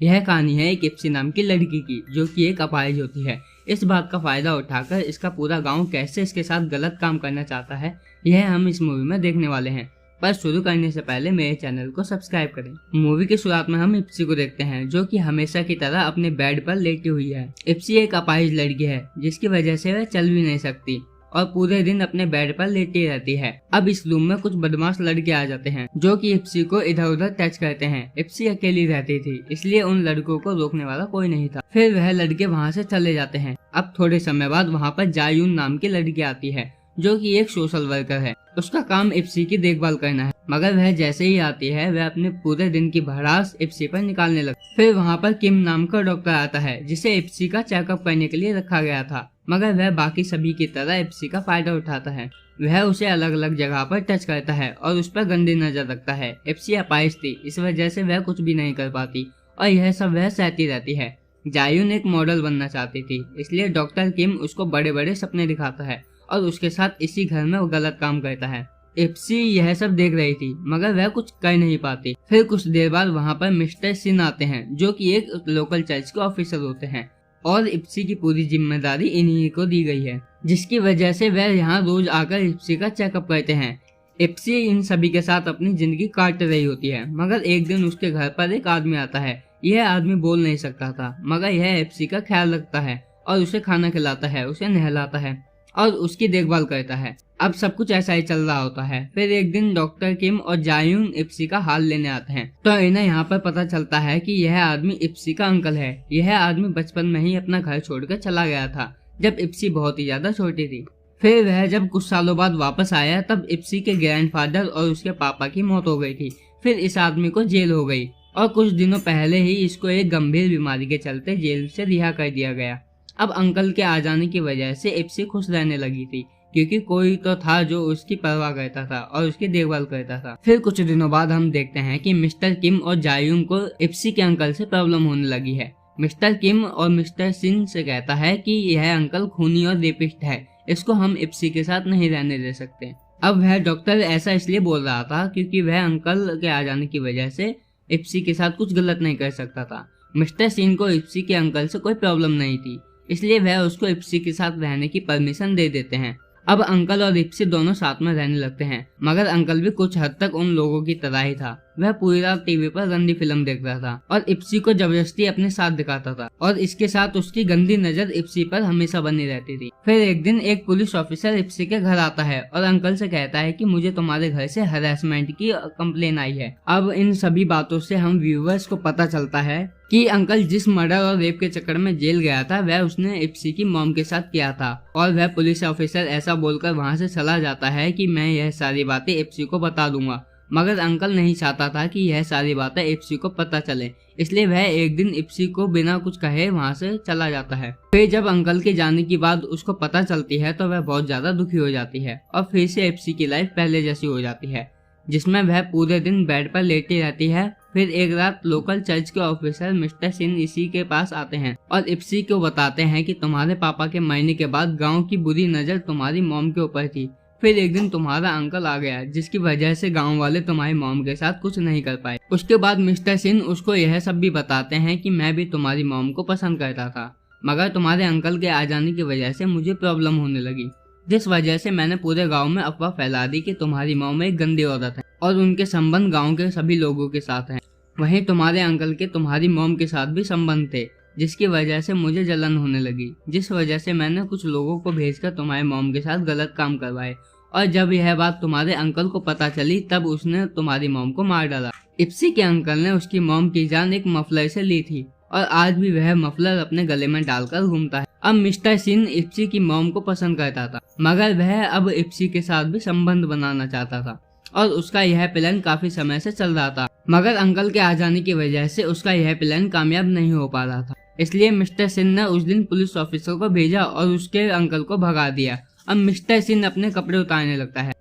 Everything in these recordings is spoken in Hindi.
यह कहानी है एक इप्सी नाम की लड़की की, जो कि एक अपाहिज होती है। इस बात का फायदा उठाकर इसका पूरा गांव कैसे इसके साथ गलत काम करना चाहता है, यह हम इस मूवी में देखने वाले हैं। पर शुरू करने से पहले मेरे चैनल को सब्सक्राइब करें। मूवी की शुरुआत में हम इप्सी को देखते हैं, जो कि हमेशा की तरह अपने बेड पर लेटी हुई है। इप्सी एक अपाहिज लड़की है, जिसकी वजह से वह चल भी नहीं सकती और पूरे दिन अपने बेड पर लेटी रहती है। अब इस रूम में कुछ बदमाश लड़के आ जाते हैं, जो कि इप्सी को इधर उधर टच करते हैं। इप्सी अकेली रहती थी, इसलिए उन लड़कों को रोकने वाला कोई नहीं था। फिर वह लड़के वहाँ से चले जाते हैं। अब थोड़े समय बाद वहाँ पर जायून नाम की लड़की आती है, जो कि एक सोशल वर्कर है। उसका काम इप्सी की देखभाल करना है, मगर वह जैसे ही आती है वह अपने पूरे दिन की भड़ास इप्सी पर निकालने लगती। फिर वहाँ पर किम नाम का डॉक्टर आता है, जिसे इप्सी का चेकअप करने के लिए रखा गया था, मगर वह बाकी सभी की तरह इप्सी का फायदा उठाता है। वह उसे अलग अलग जगह पर टच करता है और उस पर गंदी नजर रखता है। इप्सी अपाहिज थी, इस वजह से वह कुछ भी नहीं कर पाती और यह सब वह सहती रहती है। जायून एक मॉडल बनना चाहती थी, इसलिए डॉक्टर किम उसको बड़े बड़े सपने दिखाता है और उसके साथ इसी घर में वो गलत काम करता है। इप्सी यह सब देख रही थी, मगर वह कुछ कर नहीं पाती। फिर कुछ देर बाद वहाँ पर मिस्टर सिन आते हैं, जो कि एक लोकल चर्च के ऑफिसर होते हैं और इप्सी की पूरी जिम्मेदारी इन्हीं को दी गई है, जिसकी वजह से वह यहाँ रोज आकर इप्सी का चेकअप करते हैं। इप्सी इन सभी के साथ अपनी जिंदगी काट रही होती है, मगर एक दिन उसके घर पर एक आदमी आता है। यह आदमी बोल नहीं सकता था, मगर यह इप्सी का ख्याल रखता है और उसे खाना खिलाता है, उसे नहलाता है और उसकी देखभाल करता है। अब सब कुछ ऐसा ही चल रहा होता है। फिर एक दिन डॉक्टर किम और जायून इप्सी का हाल लेने आते हैं, तो इन्हें यहाँ पर पता चलता है कि यह आदमी इप्सी का अंकल है। यह आदमी बचपन में ही अपना घर छोड़कर चला गया था, जब इप्सी बहुत ही ज्यादा छोटी थी। फिर वह जब कुछ सालों बाद वापस आया, तब इप्सी के ग्रैंडफादर और उसके पापा की मौत हो गई थी। फिर इस आदमी को जेल हो गई और कुछ दिनों पहले ही इसको एक गंभीर बीमारी के चलते जेल से रिहा कर दिया गया। अब अंकल के आ जाने की वजह से इप्सी खुश रहने लगी थी, क्योंकि कोई तो था जो उसकी परवाह करता था और उसकी देखभाल करता था। फिर कुछ दिनों बाद हम देखते हैं कि मिस्टर किम और जायून को इप्सी के अंकल से प्रॉब्लम होने लगी है। मिस्टर किम और मिस्टर सिन से कहता है कि यह अंकल खूनी और रेपिस्ट है, इसको हम इप्सी के साथ नहीं रहने दे सकते। अब वह डॉक्टर ऐसा इसलिए बोल रहा था क्योंकि वह अंकल के आ जाने की वजह से इप्सी के साथ कुछ गलत नहीं कर सकता था। मिस्टर सिन को इप्सी के अंकल से कोई प्रॉब्लम नहीं थी, इसलिए वह उसको इप्सी के साथ रहने की परमिशन दे देते हैं। अब अंकल और इप्सी दोनों साथ में रहने लगते हैं, मगर अंकल भी कुछ हद तक उन लोगों की तरह ही था। वह पूरी रात टीवी पर गंदी फिल्म देख रहा था और इप्सी को जबरदस्ती अपने साथ दिखाता था, और इसके साथ उसकी गंदी नजर इप्सी पर हमेशा बनी रहती थी। फिर एक दिन एक पुलिस ऑफिसर इप्सी के घर आता है और अंकल से कहता है कि मुझे तुम्हारे घर से हरासमेंट की कंप्लेन आई है। अब इन सभी बातों से हम व्यूवर्स को पता चलता है कि अंकल जिस मर्डर और रेप के चक्कर में जेल गया था, वह उसने इप्सी की मॉम के साथ किया था। और वह पुलिस ऑफिसर ऐसा बोलकर वहाँ से चला जाता है कि मैं यह सारी बातें इप्सी को बता दूंगा, मगर अंकल नहीं चाहता था कि यह सारी बातें इप्सी को पता चले, इसलिए वह एक दिन इप्सी को बिना कुछ कहे वहाँ से चला जाता है। फिर जब अंकल के जाने की बात उसको पता चलती है, तो वह बहुत ज्यादा दुखी हो जाती है और फिर से इप्सी की लाइफ पहले जैसी हो जाती है, जिसमें वह पूरे दिन बेड पर लेटी रहती है। फिर एक रात लोकल चर्च के ऑफिसर मिस्टर सिन इसी के पास आते हैं और इप्सी को बताते हैं कि तुम्हारे पापा के मरने के बाद गांव की बुरी नजर तुम्हारी मॉम के ऊपर थी। फिर एक दिन तुम्हारा अंकल आ गया, जिसकी वजह से गांव वाले तुम्हारी मॉम के साथ कुछ नहीं कर पाए। उसके बाद मिस्टर सिन उसको यह सब भी बताते हैं कि मैं भी तुम्हारी मॉम को पसंद करता था, मगर तुम्हारे अंकल के आ जाने की वजह से मुझे प्रॉब्लम होने लगी, जिस वजह से मैंने पूरे गांव में अफवाह फैला दी कि तुम्हारी मॉम एक गंदी औरत है और उनके संबंध गांव के सभी लोगों के साथ हैं। वहीं तुम्हारे अंकल के तुम्हारी मॉम के साथ भी संबंध थे, जिसकी वजह से मुझे जलन होने लगी, जिस वजह से मैंने कुछ लोगों को भेजकर तुम्हारे मॉम के साथ गलत काम करवाए। और जब यह बात तुम्हारे अंकल को पता चली, तब उसने तुम्हारी मॉम को मार डाला। इप्सी के अंकल ने उसकी मॉम की जान एक मफलर से ली थी और आज भी वह मफलर अपने गले में डालकर घूमता है। अब मिस्टर सिन इप्सी की मॉम को पसंद करता था, मगर वह अब इप्सी के साथ भी संबंध बनाना चाहता था और उसका यह प्लान काफी समय से चल रहा था, मगर अंकल के आ जाने की वजह से उसका यह प्लान कामयाब नहीं हो पा रहा था। इसलिए मिस्टर सिन ने उस दिन पुलिस ऑफिसर को भेजा और उसके अंकल को भगा दिया। अब मिस्टर सिन अपने कपड़े उतारने लगता है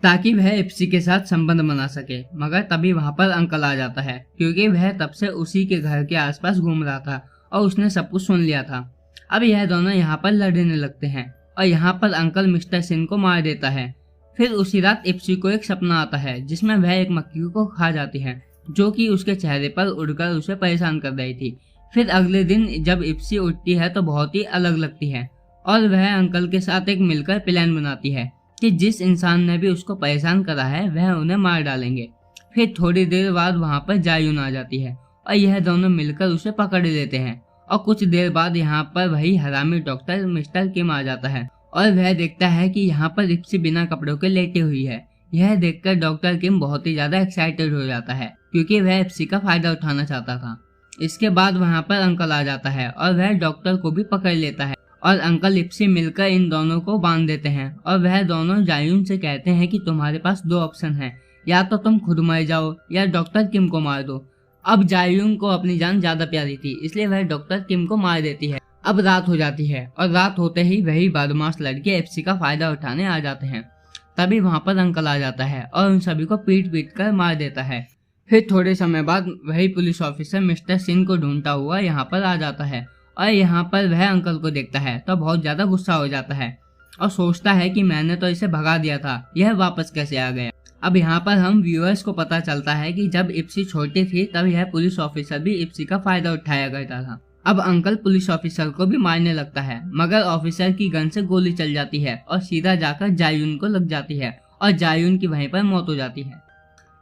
ताकि वह इप्सी के साथ संबंध बना सके, मगर तभी वहाँ पर अंकल आ जाता है, क्योंकि वह तब से उसी के घर के आसपास घूम रहा था और उसने सब कुछ सुन लिया था। अब यह दोनों यहाँ पर लड़ने लगते हैं और यहाँ पर अंकल मिस्टर सिन को मार देता है। फिर उसी रात इप्सी को एक सपना आता है, जिसमें वह एक मक्खी को खा जाती है। जो कि उसके चेहरे पर उड़कर उसे परेशान कर रही थी। फिर अगले दिन जब इप्सी उठती है तो बहुत ही अलग लगती है और वह अंकल के साथ एक मिलकर प्लान बनाती है कि जिस इंसान ने भी उसको परेशान करा है वह उन्हें मार डालेंगे। फिर थोड़ी देर बाद वहां पर जायून आ जाती है और यह दोनों मिलकर उसे पकड़ लेते हैं और कुछ देर बाद यहाँ पर वही हरामी डॉक्टर मिस्टर किम आ जाता है और वह देखता है कि यहाँ पर इप्सी बिना कपड़ों के लेटी हुई है। यह देखकर डॉक्टर किम बहुत ही ज्यादा एक्साइटेड हो जाता है क्योंकि वह इप्सी का फायदा उठाना चाहता था। इसके बाद वहाँ पर अंकल आ जाता है और वह डॉक्टर को भी पकड़ लेता है और अंकल इप्सी मिलकर इन दोनों को बांध देते हैं और वह दोनों जायून से कहते हैं कि तुम्हारे पास दो ऑप्शन है, या तो तुम खुद मर जाओ या डॉक्टर किम को मार दो। अब जायून को अपनी जान ज्यादा प्यारी थी इसलिए वह डॉक्टर किम को मार देती है। अब रात हो जाती है और रात होते ही वही बदमाश लड़के इप्सी का फायदा उठाने आ जाते हैं। तभी वहाँ पर अंकल आ जाता है और उन सभी को पीट पीट कर मार देता है। फिर थोड़े समय बाद वही पुलिस ऑफिसर मिस्टर सिंह को ढूंढता हुआ यहाँ पर आ जाता है और यहाँ पर वह अंकल को देखता है तो बहुत ज्यादा गुस्सा हो जाता है और सोचता है कि मैंने तो इसे भगा दिया था, यह वापस कैसे आ गया। अब यहाँ पर हम व्यूअर्स को पता चलता है कि जब इप्सी छोटी थी तब यह पुलिस ऑफिसर भी इप्सी का फायदा उठाया करता था। अब अंकल पुलिस ऑफिसर को भी मारने लगता है मगर ऑफिसर की गन से गोली चल जाती है और सीधा जाकर जायून को लग जाती है और जायून की वहीं पर मौत हो जाती है।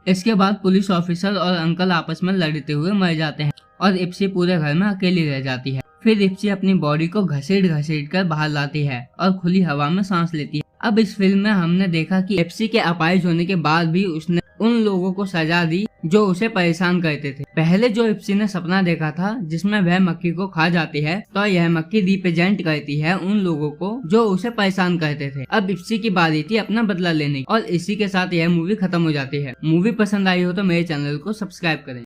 इसके बाद पुलिस ऑफिसर और अंकल आपस में लड़ते हुए मर जाते हैं और इप्सी पूरे घर में अकेली रह जाती है। फिर इप्सी अपनी बॉडी को घसीट घसीट कर बाहर लाती है और खुली हवा में सांस लेती है। अब इस फिल्म में हमने देखा कि इप्सी के अपाहिज होने के बाद भी उसने उन लोगों को सजा दी जो उसे परेशान करते थे। पहले जो इप्सी ने सपना देखा था जिसमें वह मक्खी को खा जाती है तो यह मक्खी रिप्रेजेंट करती है उन लोगों को जो उसे परेशान करते थे। अब इप्सी की बारी थी अपना बदला लेने की और इसी के साथ यह मूवी खत्म हो जाती है। मूवी पसंद आई हो तो मेरे चैनल को सब्सक्राइब करें।